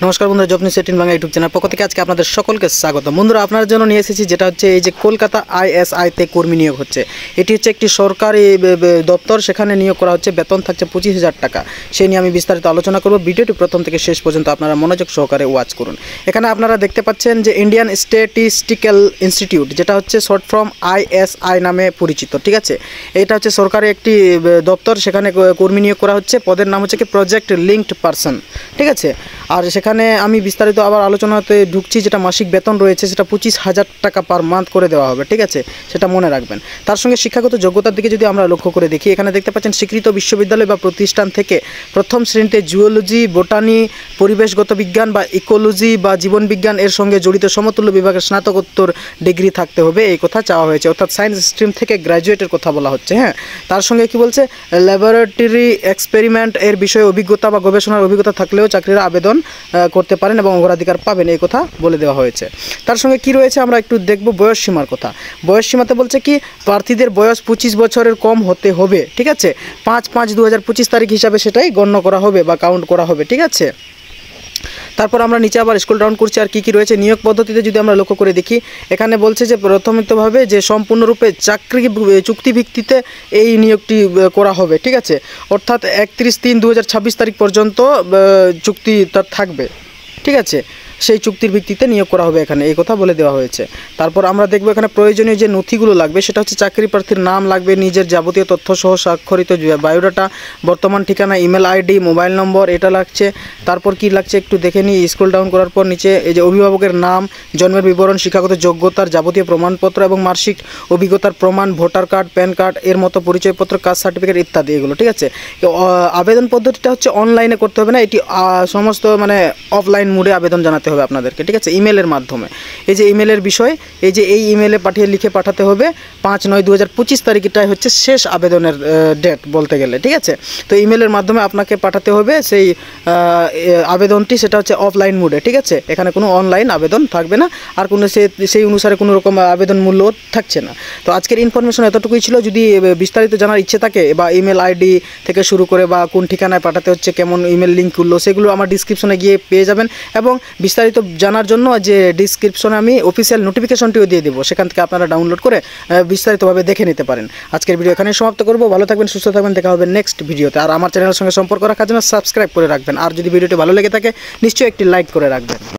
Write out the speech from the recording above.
নমস্কার বন্ধুরা, job news 18 Bangla YouTube channel পক্ষ থেকে আজকে আপনাদের সকলকে স্বাগত। বন্ধুরা, আপনার জন্য নিয়ে এসেছি যেটা হচ্ছে এই যে কলকাতা আইএসআইতে কর্মী নিয়োগ হচ্ছে। এটি হচ্ছে একটি সরকারি দপ্তর, সেখানে নিয়োগ করা হচ্ছে। বেতন থাকছে 25,000 টাকা। সেই নিয়ে আমি বিস্তারিত আলোচনা করব। ভিডিওটি প্রথম থেকে শেষ পর্যন্ত আপনারা মনোযোগ সহকারে ওয়াচ করুন। এখানে আপনারা দেখতে পাচ্ছেন যে ইন্ডিয়ান স্ট্যাটিস্টিক্যাল ইনস্টিটিউট, যেটা হচ্ছে শর্ট ফর্ম আইএসআই নামে পরিচিত। ঠিক আছে, এটা হচ্ছে সরকারি একটি দপ্তর, সেখানে কর্মী নিয়োগ করা হচ্ছে। পদের নাম হচ্ছে কি প্রজেক্ট লিঙ্কড পারসন। ঠিক আছে, আর সেখানে আমি বিস্তারিত আবার আলোচনাতে ঢুকছি। যেটা মাসিক বেতন রয়েছে সেটা 25,000 টাকা পার মান্থ করে দেওয়া হবে। ঠিক আছে, সেটা মনে রাখবেন। তার সঙ্গে শিক্ষাগত যোগ্যতার দিকে যদি আমরা লক্ষ্য করে দেখি, এখানে দেখতে পাচ্ছেন স্বীকৃত বিশ্ববিদ্যালয় বা প্রতিষ্ঠান থেকে প্রথম শ্রেণীতে জুওলজি, বোটানি, পরিবেশগত বিজ্ঞান বা ইকোলজি বা জীবনবিজ্ঞান এর সঙ্গে জড়িত সমতুল্য বিভাগের স্নাতকোত্তর ডিগ্রি থাকতে হবে, এই কথা চাওয়া হয়েছে। অর্থাৎ সায়েন্স স্ট্রিম থেকে গ্র্যাজুয়েটের কথা বলা হচ্ছে। হ্যাঁ, তার সঙ্গে কি বলছে, ল্যাবরেটরি এক্সপেরিমেন্ট এর বিষয়ে অভিজ্ঞতা বা গবেষণার অভিজ্ঞতা থাকলেও চাকরির আবেদন করতে পারেন এবং অগ্রাধিকার পাবেন, এই কথা বলে দেওয়া হয়েছে। তার সঙ্গে কি রয়েছে আমরা একটু দেখব বয়স সীমার কথা। বয়স সীমাতে বলছে কি প্রার্থীদের বয়স 25 বছরের কম হতে হবে। ঠিক আছে, 5/5/2025 তারিখ হিসাবে সেটাই গণ্য করা হবে বা কাউন্ট করা হবে। ঠিক আছে, তারপর আমরা নিচে আবার স্ক্রল ডাউন করছি। আর কি রয়েছে নিয়োগ পদ্ধতিতে যদি আমরা লক্ষ্য করে দেখি, এখানে বলছে যে প্রথমতভাবে যে সম্পূর্ণরূপে চাকরি চুক্তিভিত্তিতে এই নিয়োগটি করা হবে। ঠিক আছে, অর্থাৎ 31/3/2026 তারিখ পর্যন্ত চুক্তিটা থাকবে। ঠিক আছে, সেই চুক্তির ভিত্তিতে নিয়োগ করা হবে এখানে, এই কথা বলে দেওয়া হয়েছে। তারপর আমরা দেখব এখানে প্রয়োজনীয় যে নথিগুলো লাগবে, সেটা হচ্ছে চাকরি প্রার্থীর নাম লাগবে, নিজের যাবতীয় তথ্য সহ স্বাক্ষরিত বায়োডাটা, বর্তমান ঠিকানা, ইমেল আইডি, মোবাইল নম্বর, এটা লাগছে। তারপর কি লাগছে একটু দেখে নিই। স্ক্রল ডাউন করার পর নিচে এই যে অভিভাবকের নাম, জন্মের বিবরণ, শিক্ষাগত যোগ্যতার যাবতীয় প্রমাণপত্র এবং মার্কশিট, অভিজ্ঞতার প্রমাণ, ভোটার কার্ড, প্যান কার্ড এর মতো পরিচয়পত্র, কাস্ট সার্টিফিকেট ইত্যাদি, এগুলো। ঠিক আছে, আবেদন পদ্ধতিটা হচ্ছে অনলাইনে করতে হবে না, এটি সমস্ত অফলাইন মোডে আবেদন জানাতে হবে আপনাদেরকে। ঠিক আছে, ইমেলের মাধ্যমে। এই যে ইমেলের বিষয়, এই যে এই ইমেলে লিখে পাঠাতে হবে। 5/9/2025 তারিখটাই হচ্ছে শেষ আবেদনের ডেট বলতে গেলে। ঠিক আছে, তো ইমেলের মাধ্যমে আপনাকে পাঠাতে হবে সেই আবেদনটি, সেটা হচ্ছে অফলাইন মোডে। ঠিক আছে, এখানে কোনো অনলাইন আবেদন থাকবে না, আর কোনো সেই অনুসারে কোনো রকম আবেদন মূল্য থাকছে না। তো আজকের ইনফরমেশন এতটুকুই ছিল। যদি বিস্তারিত জানার ইচ্ছে থাকে বা ইমেল আইডি থেকে শুরু করে বা কোন ঠিকানায় পাঠাতে হচ্ছে, কেমন ইমেল লিঙ্ক করলো, সেগুলো আমার ডিসক্রিপশনে গিয়ে পেয়ে যাবেন। এবং বিস্তারিত জানার জন্য যে ডিসক্রিপশনে আমি অফিসিয়াল নোটিফিকেশনটিও দিয়ে দেবো, সেখান থেকে আপনারা ডাউনলোড করে বিস্তারিতভাবে দেখে নিতে পারেন। আজকের ভিডিও এখানে সমাপ্ত করব। ভালো থাকবেন, সুস্থ থাকবেন, দেখা হবে নেক্সট ভিডিওতে। আর আমার চ্যানেলের সঙ্গে সম্পর্ক রাখার জন্য সাবস্ক্রাইব করে রাখবেন। আর যদি ভিডিওটি ভালো লেগে থাকে নিশ্চয়ই একটি লাইক করে রাখবেন।